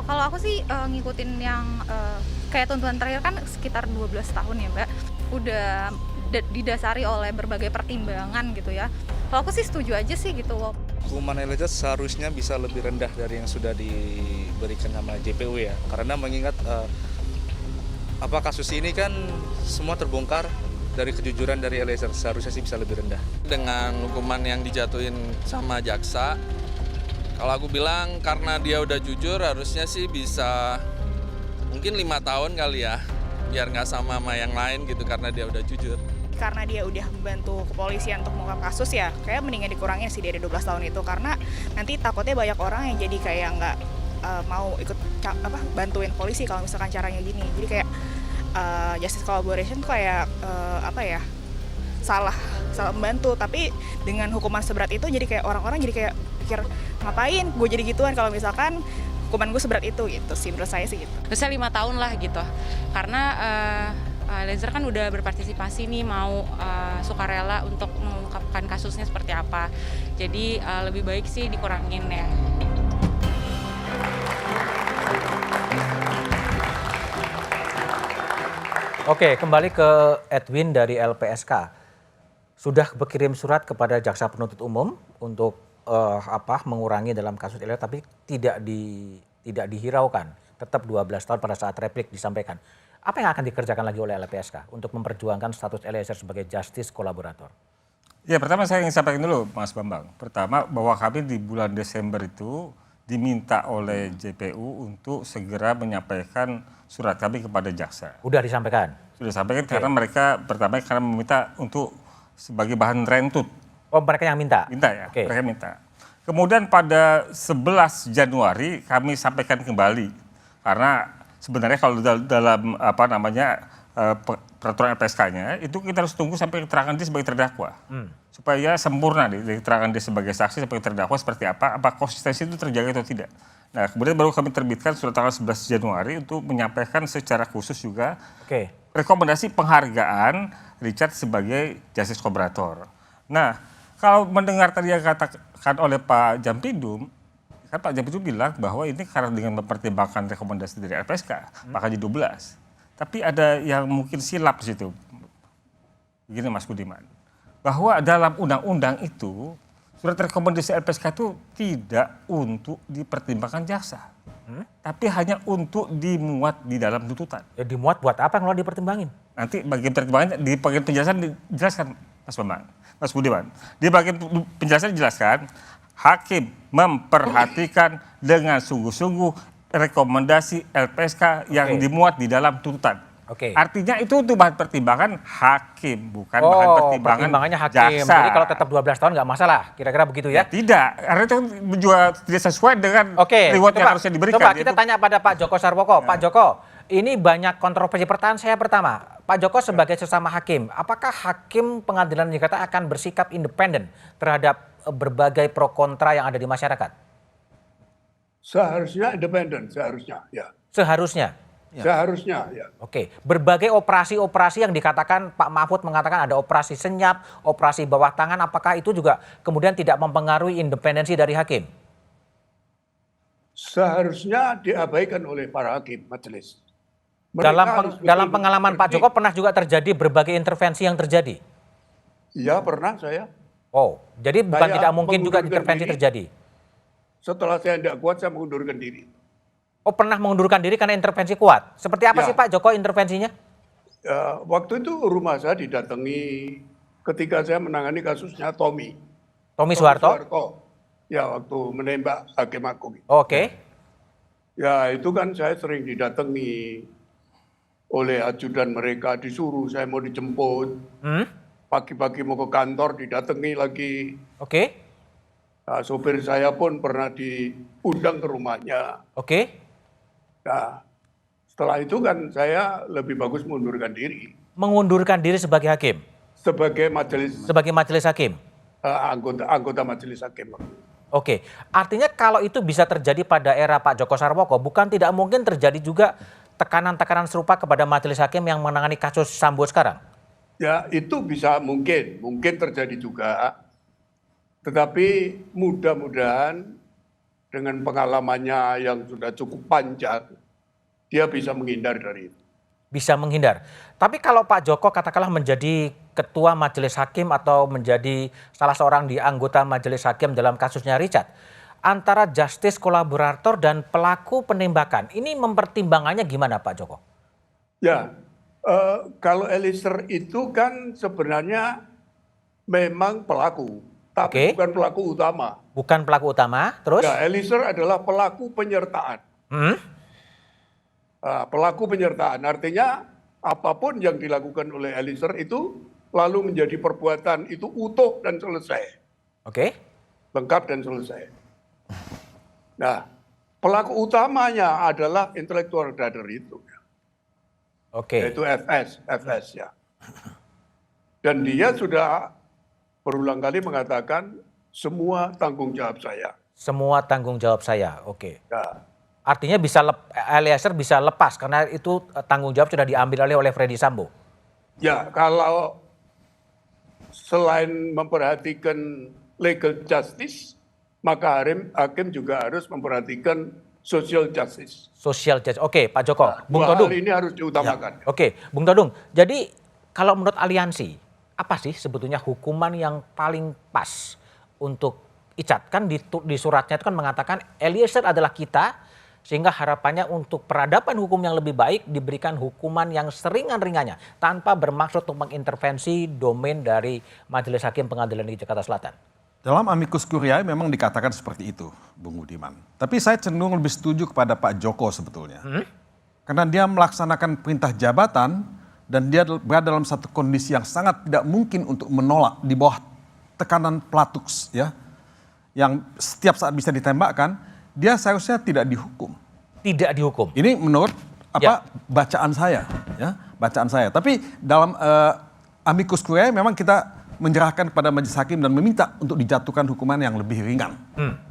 M: Kalau aku sih ngikutin yang kayak tuntutan terakhir kan sekitar 12 tahun ya Mbak. Udah didasari oleh berbagai pertimbangan gitu ya. Kalau aku sih setuju aja sih gitu.
N: Hukuman Eliezer seharusnya bisa lebih rendah dari yang sudah diberikan sama JPU ya. Karena mengingat kasus ini kan semua terbongkar dari kejujuran dari Eliezer, seharusnya sih bisa lebih rendah.
O: Dengan hukuman yang dijatuhin sama jaksa, kalau aku bilang karena dia udah jujur harusnya sih bisa mungkin 5 tahun kali ya. Biar nggak sama yang lain gitu karena dia udah jujur.
P: Karena dia udah membantu kepolisian untuk mengungkap kasus ya, kayak mendingan dikurangin sih dari 12 tahun itu, karena nanti takutnya banyak orang yang jadi kayak nggak mau ikut bantuin polisi kalau misalkan caranya gini. Jadi kayak justice collaboration tuh kayak salah membantu, tapi dengan hukuman seberat itu jadi kayak orang-orang jadi kayak pikir ngapain gue jadi gituan kalau misalkan hukuman gue seberat itu gitu sih, menurut saya sih gitu.
Q: Harusnya 5 tahun lah gitu, karena Eliezer kan udah berpartisipasi nih, mau sukarela untuk mengungkapkan kasusnya seperti apa. Jadi lebih baik sih dikurangin ya.
D: Oke, kembali ke Edwin dari LPSK. sudah berkirim surat kepada jaksa penuntut umum untuk mengurangi dalam kasus Eliezer, tapi tidak dihiraukan, tetap 12 tahun pada saat replik disampaikan. Apa yang akan dikerjakan lagi oleh LPSK untuk memperjuangkan status Eliezer sebagai justice kolaborator?
I: Ya, pertama saya ingin sampaikan dulu Mas Bambang. Pertama bahwa kami di bulan Desember itu diminta oleh JPU untuk segera menyampaikan surat kami kepada jaksa.
D: Udah disampaikan? Sudah
I: disampaikan karena mereka pertama karena meminta untuk sebagai bahan rentut.
D: Oh, mereka yang minta?
I: Minta ya, mereka minta. Kemudian pada 11 Januari kami sampaikan kembali karena sebenarnya kalau dalam peraturan LPSK-nya itu kita harus tunggu sampai keterangan dia sebagai terdakwa. Supaya sempurna dari keterangan dia sebagai saksi sebagai terdakwa seperti apa konsistensi itu terjaga atau tidak. Nah, kemudian baru kami terbitkan surat tanggal 11 Januari untuk menyampaikan secara khusus juga rekomendasi penghargaan Richard sebagai justice collaborator. Nah, kalau mendengar tadi yang katakan oleh Pak Jampidum, kan Pak Jampidum bilang bahwa ini karena dengan mempertimbangkan rekomendasi dari LPSK, maka jadi 12. Tapi ada yang mungkin silap di situ. Begini Mas Budiman, bahwa dalam undang-undang itu surat rekomendasi LPSK itu tidak untuk dipertimbangkan jaksa, tapi hanya untuk dimuat di dalam tuntutan.
D: Ya dimuat buat apa kalau dipertimbangin?
I: Nanti bagian pertimbangannya di bagian penjelasan dijelaskan Mas Bambang, Mas Budiman. Di bagian penjelasan dijelaskan hakim memperhatikan dengan sungguh-sungguh rekomendasi LPSK yang dimuat di dalam tuntutan. Artinya itu untuk bahan pertimbangan hakim, bukan bahan pertimbangannya hakim. Jaksa.
D: Jadi kalau tetap 12 tahun nggak masalah, kira-kira begitu ya?
I: Tidak, karena itu juga tidak sesuai dengan reward yang harusnya diberikan.
D: Coba kita tanya pada Pak Joko Sarwoko. Pak Joko, ini banyak kontroversi. Pertanyaan saya pertama, Pak Joko sebagai sesama hakim, apakah hakim pengadilan negeri Jakarta akan bersikap independen terhadap berbagai pro kontra yang ada di masyarakat?
J: Seharusnya independen, seharusnya ya.
D: Seharusnya?
J: Seharusnya ya.
D: Berbagai operasi-operasi yang dikatakan Pak Mahfud mengatakan ada operasi senyap, operasi bawah tangan, apakah itu juga kemudian tidak mempengaruhi independensi dari hakim?
J: Seharusnya diabaikan oleh para hakim majelis.
D: Dalam pengalaman Pak Joko pernah juga terjadi berbagai intervensi yang terjadi?
J: Iya pernah saya.
D: Oh, jadi bukan tidak mungkin juga intervensi terjadi?
J: Setelah saya tidak kuat saya mengundurkan diri.
D: Oh, pernah mengundurkan diri karena intervensi kuat. Seperti apa sih Pak Joko intervensinya?
J: Waktu itu rumah saya didatangi ketika saya menangani kasusnya Tommy
D: Soeharto?
J: Ya, waktu menembak Hakim Agung. Ya, itu kan saya sering didatangi oleh ajudan mereka, disuruh saya mau dijemput. Pagi-pagi mau ke kantor didatangi lagi. Nah, sopir saya pun pernah diundang ke rumahnya. Nah, setelah itu kan saya lebih bagus mengundurkan diri.
D: Mengundurkan diri sebagai hakim?
J: Sebagai majelis
D: hakim?
J: Anggota majelis hakim.
D: Artinya kalau itu bisa terjadi pada era Pak Joko Sarwoko, bukan tidak mungkin terjadi juga tekanan-tekanan serupa kepada majelis hakim yang menangani kasus Sambo sekarang?
J: Ya, itu bisa mungkin terjadi juga. Tetapi mudah-mudahan dengan pengalamannya yang sudah cukup panjang, dia bisa menghindar dari itu.
D: Bisa menghindar. Tapi kalau Pak Joko katakanlah menjadi ketua majelis hakim atau menjadi salah seorang di anggota majelis hakim dalam kasusnya Richard, antara justice kolaborator dan pelaku penembakan, ini mempertimbangannya gimana Pak Joko?
J: Ya, kalau Eliezer itu kan sebenarnya memang pelaku, tapi bukan pelaku utama.
D: Bukan pelaku utama, terus?
J: Ya, Eliezer adalah pelaku penyertaan. Pelaku penyertaan artinya apapun yang dilakukan oleh Eliezer itu lalu menjadi perbuatan itu utuh dan selesai. Lengkap dan selesai. Nah, pelaku utamanya adalah intellectual brother itu. Yaitu FS ya. Dan dia sudah berulang kali mengatakan semua tanggung jawab saya.
D: Semua tanggung jawab saya,
J: Ya.
D: Artinya Eliezer bisa lepas karena itu tanggung jawab sudah diambil oleh Freddy Sambo.
J: Ya, kalau selain memperhatikan legal justice, maka hakim juga harus memperhatikan social justice.
D: Social justice, Pak Joko. Bung Todung.
J: Hal ini harus diutamakan.
D: Bung Todung. Jadi kalau menurut aliansi, apa sih sebetulnya hukuman yang paling pas untuk Richard? Kan di suratnya itu kan mengatakan Eliezer adalah kita, sehingga harapannya untuk peradaban hukum yang lebih baik diberikan hukuman yang seringan-ringannya tanpa bermaksud untuk mengintervensi domain dari Majelis Hakim Pengadilan Negeri Jakarta Selatan.
H: Dalam amicus curiae memang dikatakan seperti itu, Bung Budiman. Tapi saya cenderung lebih setuju kepada Pak Joko sebetulnya. Karena dia melaksanakan perintah jabatan dan dia berada dalam satu kondisi yang sangat tidak mungkin untuk menolak di bawah tekanan platuks, ya, yang setiap saat bisa ditembakkan. Dia seharusnya tidak dihukum.
D: Tidak dihukum.
H: Ini menurut bacaan saya, ya, bacaan saya. Tapi dalam amicus curiae memang kita menyerahkan kepada majelis hakim dan meminta untuk dijatuhkan hukuman yang lebih ringan.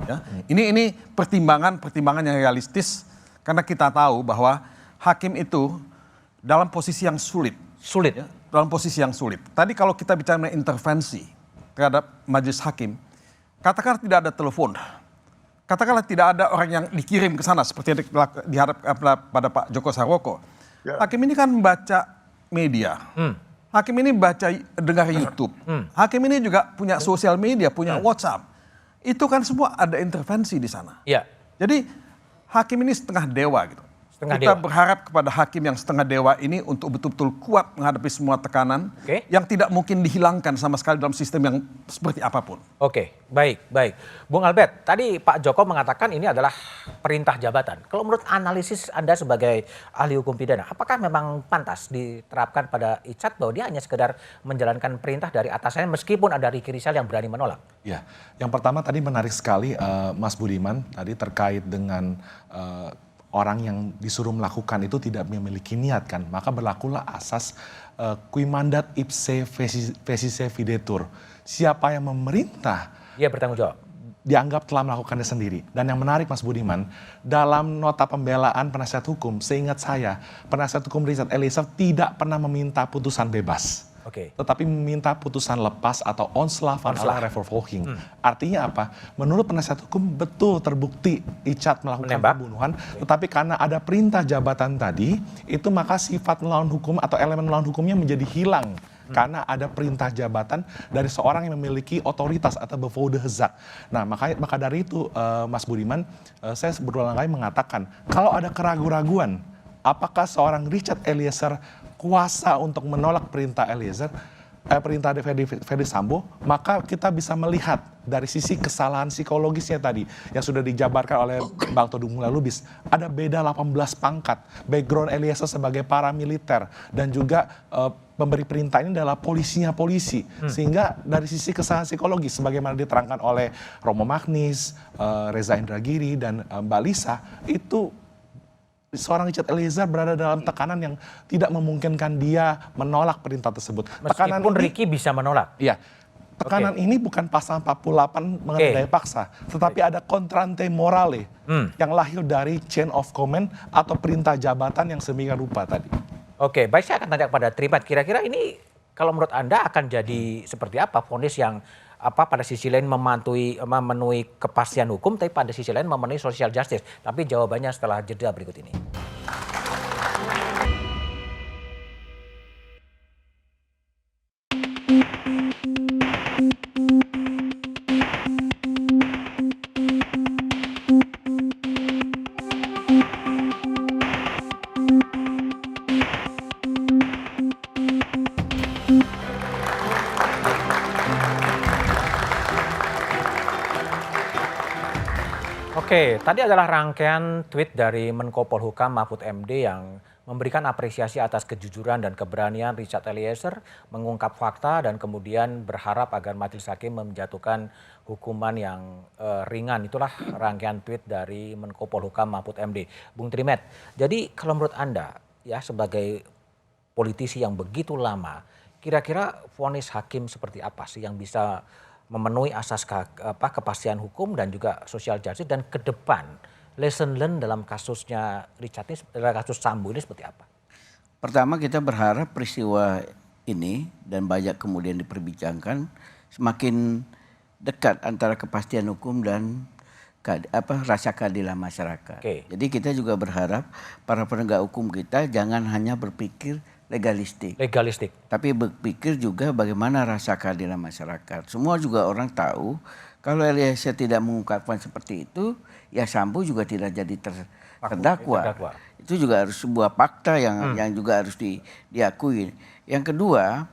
H: Ya. Ini pertimbangan yang realistis karena kita tahu bahwa hakim itu dalam posisi yang sulit.
D: Sulit.
H: Ya, dalam posisi yang sulit. Tadi kalau kita bicara mengenai intervensi terhadap majelis hakim, katakanlah tidak ada telepon. Katakanlah tidak ada orang yang dikirim ke sana seperti yang diharapkan pada Pak Joko Sarwoko. Hakim ini kan membaca media. Hakim ini dengar YouTube. Hakim ini juga punya sosial media, punya WhatsApp. Itu kan semua ada intervensi di sana. Jadi hakim ini setengah dewa gitu. Kita berharap kepada hakim yang setengah dewa ini untuk betul-betul kuat menghadapi semua tekanan yang tidak mungkin dihilangkan sama sekali dalam sistem yang seperti apapun.
D: Oke, baik. Bung Albert, tadi Pak Joko mengatakan ini adalah perintah jabatan. Kalau menurut analisis Anda sebagai ahli hukum pidana, apakah memang pantas diterapkan pada Richard bahwa dia hanya sekedar menjalankan perintah dari atasannya meskipun ada Ricky Rizal yang berani menolak?
L: Ya, yang pertama tadi menarik sekali Mas Budiman tadi terkait dengan orang yang disuruh melakukan itu tidak memiliki niat kan, maka berlakulah asas qui mandat ipse fecisse videtur. Siapa yang memerintah,
D: dia bertanggung jawab.
L: Dianggap telah melakukannya sendiri. Dan yang menarik Mas Budiman, dalam nota pembelaan penasihat hukum, seingat saya, penasihat hukum Richard Eliezer tidak pernah meminta putusan bebas. Tetapi meminta putusan lepas atau onslaught van alle revolving. Artinya apa? Menurut penasihat hukum betul terbukti Richard melakukan pembunuhan, tetapi karena ada perintah jabatan tadi, itu maka sifat melawan hukum atau elemen melawan hukumnya menjadi hilang. Karena ada perintah jabatan dari seorang yang memiliki otoritas atau bevoegde gezag. Nah, maka dari itu Mas Budiman, saya berulang kali mengatakan, kalau ada keraguan-raguan, apakah seorang Richard Eliezer kuasa untuk menolak perintah perintah Ferdy Sambo, maka kita bisa melihat dari sisi kesalahan psikologisnya tadi yang sudah dijabarkan oleh Bang Todung Mulya Lubis. Ada beda 18 pangkat, background Eliezer sebagai paramiliter dan juga pemberi perintah ini adalah polisi. Sehingga dari sisi kesalahan psikologis sebagaimana diterangkan oleh Romo Magnis, Reza Indragiri dan Mbak Lisa, itu seorang Richard Eliezer berada dalam tekanan yang tidak memungkinkan dia menolak perintah tersebut.
D: Meskipun Ricky bisa menolak.
L: Iya. Tekanan ini bukan pasal 48 mengenai daya paksa, tetapi ada contrante morale yang lahir dari chain of command atau perintah jabatan yang sedemikian rupa tadi.
D: Oke, baik, saya akan tanya kepada Trimat. Kira-kira ini kalau menurut Anda akan jadi seperti apa vonis yang pada sisi lain memenuhi kepastian hukum, tapi pada sisi lain memenuhi social justice. Tapi jawabannya setelah jeda berikut ini. Oke, tadi adalah rangkaian tweet dari Menko Polhukam Mahfud MD yang memberikan apresiasi atas kejujuran dan keberanian Richard Eliezer mengungkap fakta dan kemudian berharap agar majelis hakim menjatuhkan hukuman yang ringan. Itulah rangkaian tweet dari Menko Polhukam Mahfud MD. Bung Trimet, jadi kalau menurut Anda ya sebagai politisi yang begitu lama, kira-kira vonis hakim seperti apa sih yang bisa memenuhi asas kepastian hukum dan juga social justice, dan ke depan lesson learned dalam kasusnya Richard ini, kasus Sambo ini seperti apa?
K: Pertama, kita berharap peristiwa ini dan banyak kemudian diperbincangkan semakin dekat antara kepastian hukum dan rasa keadilan masyarakat. Jadi kita juga berharap para penegak hukum kita jangan hanya berpikir legalistik.
D: Legalistik.
K: Tapi berpikir juga bagaimana rasa keadilan masyarakat. Semua juga orang tahu kalau Eliezer tidak mengungkapkan seperti itu, ya Sambo juga tidak jadi terdakwa. Itu juga harus sebuah fakta yang juga harus diakui. Yang kedua,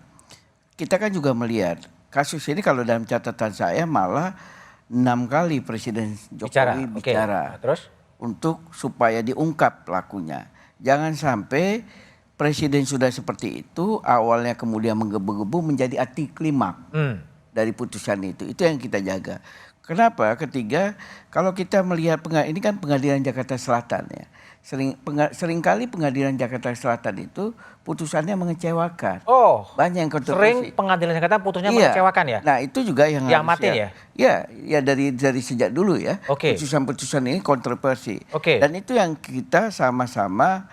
K: kita kan juga melihat kasus ini kalau dalam catatan saya malah 6 kali Presiden Jokowi bicara.
D: Terus?
K: Untuk supaya diungkap pelakunya. Jangan sampai Presiden sudah seperti itu, awalnya kemudian menggebu-gebu menjadi anti klimaks dari putusan itu. Itu yang kita jaga. Kenapa? Ketiga, kalau kita melihat ini kan Pengadilan Jakarta Selatan ya. Seringkali Pengadilan Jakarta Selatan itu putusannya mengecewakan. Banyak yang kontroversi.
D: Sering Pengadilan Jakarta putusnya mengecewakan ya?
K: Nah itu juga yang
D: mati ya?
K: Ya dari sejak dulu ya. Putusan-putusan ini kontroversi. Dan itu yang kita sama-sama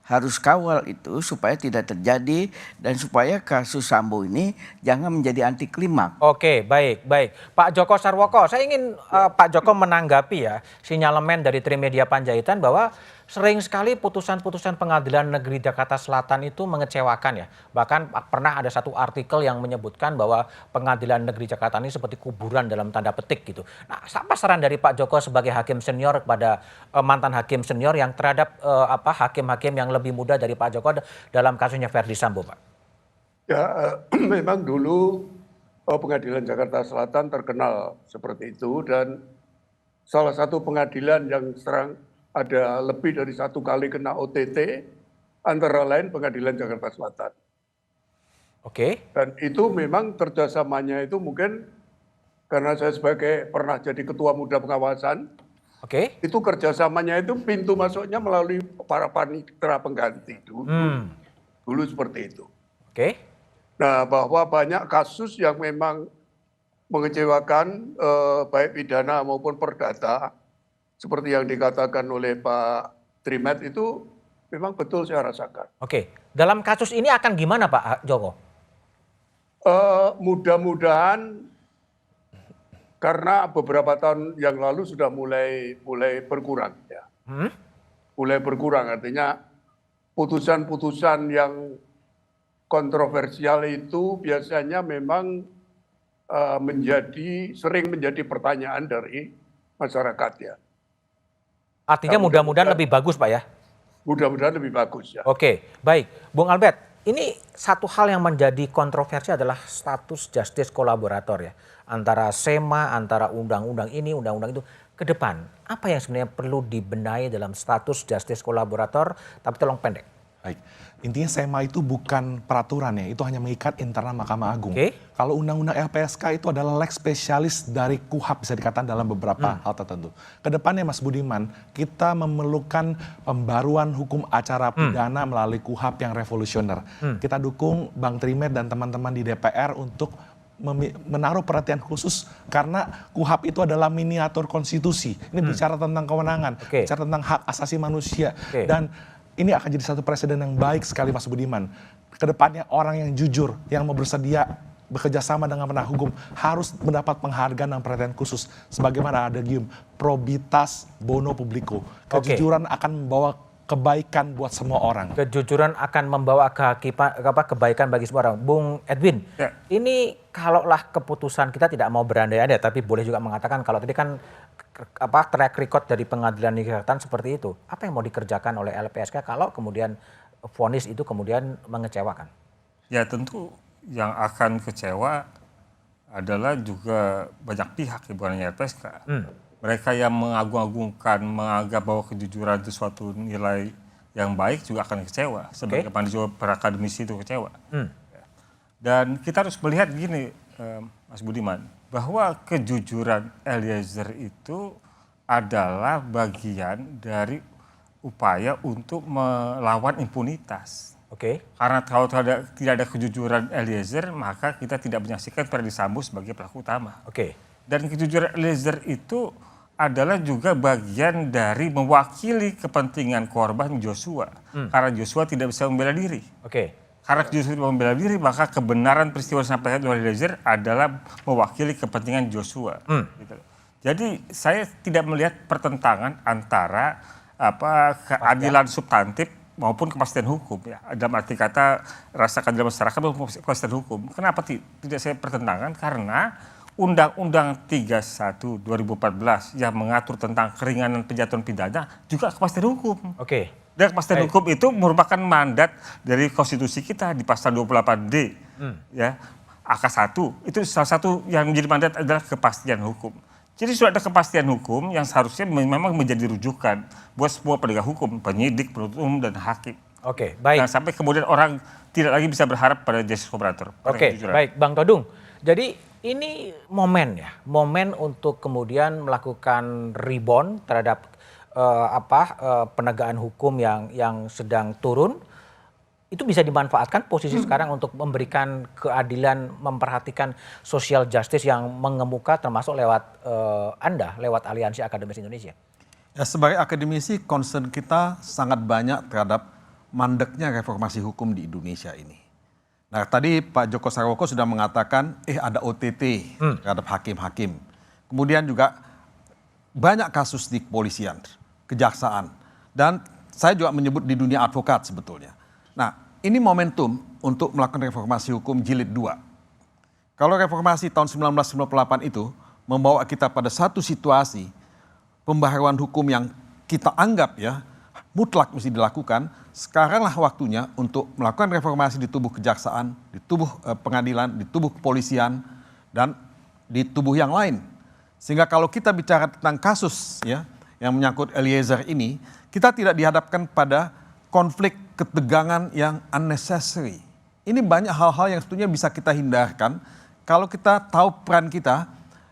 K: harus kawal itu supaya tidak terjadi dan supaya kasus Sambo ini jangan menjadi anti klimaks.
D: Oke, baik. Pak Joko Sarwoko, saya ingin Pak Joko menanggapi ya sinyalemen dari Trimedia Panjaitan bahwa sering sekali putusan-putusan Pengadilan Negeri Jakarta Selatan itu mengecewakan ya. Bahkan pernah ada satu artikel yang menyebutkan bahwa Pengadilan Negeri Jakarta ini seperti kuburan dalam tanda petik gitu. Nah, apa saran dari Pak Joko sebagai hakim senior kepada mantan hakim senior yang terhadap hakim-hakim yang lebih muda dari Pak Joko dalam kasusnya Verdi Sambo, Pak?
J: Ya, memang dulu Pengadilan Jakarta Selatan terkenal seperti itu dan salah satu pengadilan yang ada lebih dari 1 kali kena OTT, antara lain Pengadilan Jakarta Selatan. Dan itu memang kerjasamanya itu mungkin karena saya pernah jadi ketua muda pengawasan, itu kerjasamanya itu pintu masuknya melalui para panitera pengganti dulu seperti itu. Nah, bahwa banyak kasus yang memang mengecewakan baik pidana maupun perdata, seperti yang dikatakan oleh Pak Trimet itu memang betul saya rasakan.
D: Dalam kasus ini akan gimana Pak Joko?
J: Mudah-mudahan karena beberapa tahun yang lalu sudah mulai berkurang ya. Mulai berkurang artinya putusan-putusan yang kontroversial itu biasanya memang sering menjadi pertanyaan dari masyarakat ya.
D: Artinya mudah-mudahan lebih bagus Pak ya?
J: Mudah-mudahan lebih bagus ya.
D: Baik. Bung Albert, ini satu hal yang menjadi kontroversi adalah status justice kolaborator ya. Antara SEMA, antara undang-undang ini, undang-undang itu. Ke depan, apa yang sebenarnya perlu dibenahi dalam status justice kolaborator, tapi tolong pendek.
L: Baik, intinya SEMA itu bukan peraturan ya, itu hanya mengikat internal Mahkamah Agung. Kalau undang-undang LPSK itu adalah leg spesialis dari KUHAP bisa dikatakan dalam beberapa hal tertentu. Kedepannya Mas Budiman, kita memerlukan pembaruan hukum acara pidana melalui KUHAP yang revolusioner. Kita dukung Bang Trimet dan teman-teman di DPR untuk menaruh perhatian khusus karena KUHAP itu adalah miniatur konstitusi. Ini bicara tentang kewenangan, bicara tentang hak asasi manusia dan ini akan jadi satu presiden yang baik sekali Mas Budiman. Kedepannya orang yang jujur, yang mau bersedia bekerja sama dengan penegak hukum harus mendapat penghargaan dan perhatian khusus. Sebagaimana ada gium, probitas bono publico. Kejujuran akan membawa kebaikan buat semua orang.
D: Kejujuran akan membawa kebaikan bagi semua orang. Bung Edwin, ini kalaulah keputusan kita tidak mau berandai-andai, tapi boleh juga mengatakan kalau tadi kan track record dari Pengadilan Negeri Jakarta seperti itu. Apa yang mau dikerjakan oleh LPSK kalau kemudian vonis itu kemudian mengecewakan?
I: Ya tentu yang akan kecewa adalah juga banyak pihak, bukan hanya LPSK. Mereka yang mengagung-agungkan, menganggap bahwa kejujuran itu suatu nilai yang baik juga akan kecewa. Sebagaimana juga para akademisi itu kecewa. Dan kita harus melihat gini, Mas Budiman, bahwa kejujuran Eliezer itu adalah bagian dari upaya untuk melawan impunitas. Karena kalau tidak ada kejujuran Eliezer, maka kita tidak menyaksikan Verdi Sambo sebagai pelaku utama. Dan kejujuran Eliezer itu adalah juga bagian dari mewakili kepentingan korban Joshua. Karena Joshua tidak bisa membela diri. Karena Joshua tidak membela diri, maka kebenaran peristiwa yang disampaikan oleh Eliezer adalah mewakili kepentingan Joshua. Gitu. Jadi saya tidak melihat pertentangan antara keadilan substantif maupun kepastian hukum ya. Dalam arti kata rasa keadilan masyarakat maupun kepastian hukum. Kenapa tidak saya pertentangan? Karena Undang-Undang 31 2014 yang mengatur tentang keringanan penjatuhan pidana juga kepastian hukum.
D: Oke.
I: Dan kepastian hukum itu merupakan mandat dari konstitusi kita di pasal 28D. Ya, AK1 itu salah satu yang menjadi mandat adalah kepastian hukum. Jadi sudah ada kepastian hukum yang seharusnya memang menjadi rujukan buat semua penegak hukum, penyidik, penuntut umum, dan hakim.
D: Oke, baik.
I: Nah, sampai kemudian orang tidak lagi bisa berharap pada justice collaborator.
D: Oke, baik, Bang Todung. Jadi ini momen ya, momen untuk kemudian melakukan rebound terhadap penegakan hukum yang sedang turun. Itu bisa dimanfaatkan posisi sekarang untuk memberikan keadilan, memperhatikan social justice yang mengemuka termasuk lewat Anda, lewat Aliansi Akademis Indonesia.
H: Ya, sebagai akademisi concern kita sangat banyak terhadap mandeknya reformasi hukum di Indonesia ini. Nah, tadi Pak Joko Sarwoko sudah mengatakan ada OTT terhadap hakim-hakim. Kemudian juga banyak kasus di kepolisian, kejaksaan, dan saya juga menyebut di dunia advokat sebetulnya. Nah, ini momentum untuk melakukan reformasi hukum jilid 2. Kalau reformasi tahun 1998 itu membawa kita pada satu situasi pembaharuan hukum yang kita anggap ya mutlak mesti dilakukan, sekaranglah waktunya untuk melakukan reformasi di tubuh kejaksaan, di tubuh pengadilan, di tubuh kepolisian, dan di tubuh yang lain. Sehingga kalau kita bicara tentang kasus ya yang menyangkut Eliezer ini, kita tidak dihadapkan pada konflik ketegangan yang unnecessary. Ini banyak hal-hal yang sebetulnya bisa kita hindarkan kalau kita tahu peran kita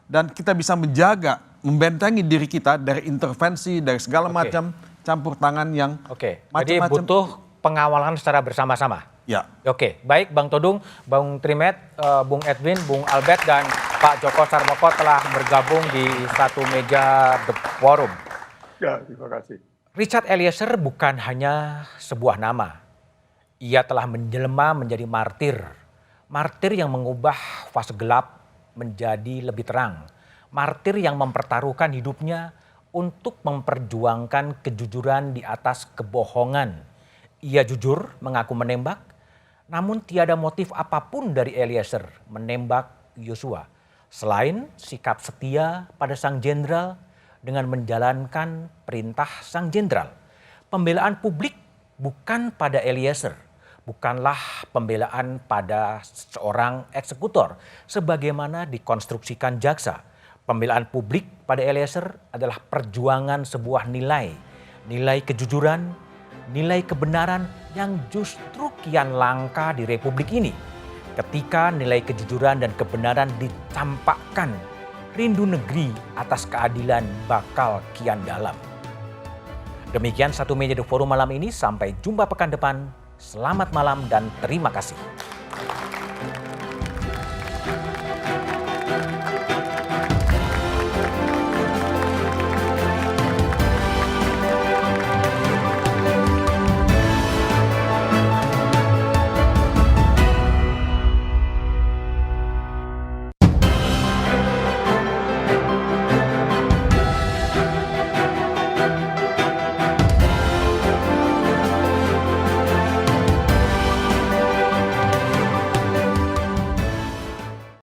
H: dan kita bisa menjaga, membentengi diri kita dari intervensi, dari segala macam campur tangan yang macam-macam.
D: Jadi butuh pengawalan secara bersama-sama.
H: Ya.
D: Oke, baik Bang Todung, Bang Trimet, Bung Edwin, Bung Albert, dan Pak Joko Sarwoko telah bergabung di satu meja The Forum.
J: Ya, terima kasih.
D: Richard Eliezer bukan hanya sebuah nama. Ia telah menjelma menjadi martir. Martir yang mengubah fase gelap menjadi lebih terang. Martir yang mempertaruhkan hidupnya untuk memperjuangkan kejujuran di atas kebohongan. Ia jujur mengaku menembak, namun tiada motif apapun dari Eliezer menembak Yosua. Selain sikap setia pada sang jenderal dengan menjalankan perintah sang jenderal. Pembelaan publik bukan pada Eliezer, bukanlah pembelaan pada seorang eksekutor sebagaimana dikonstruksikan jaksa. Pembelaan publik pada Eliezer adalah perjuangan sebuah nilai, nilai kejujuran, nilai kebenaran yang justru kian langka di Republik ini. Ketika nilai kejujuran dan kebenaran dicampakkan, rindu negeri atas keadilan bakal kian dalam. Demikian satu meja The Forum malam ini. Sampai jumpa pekan depan. Selamat malam dan terima kasih.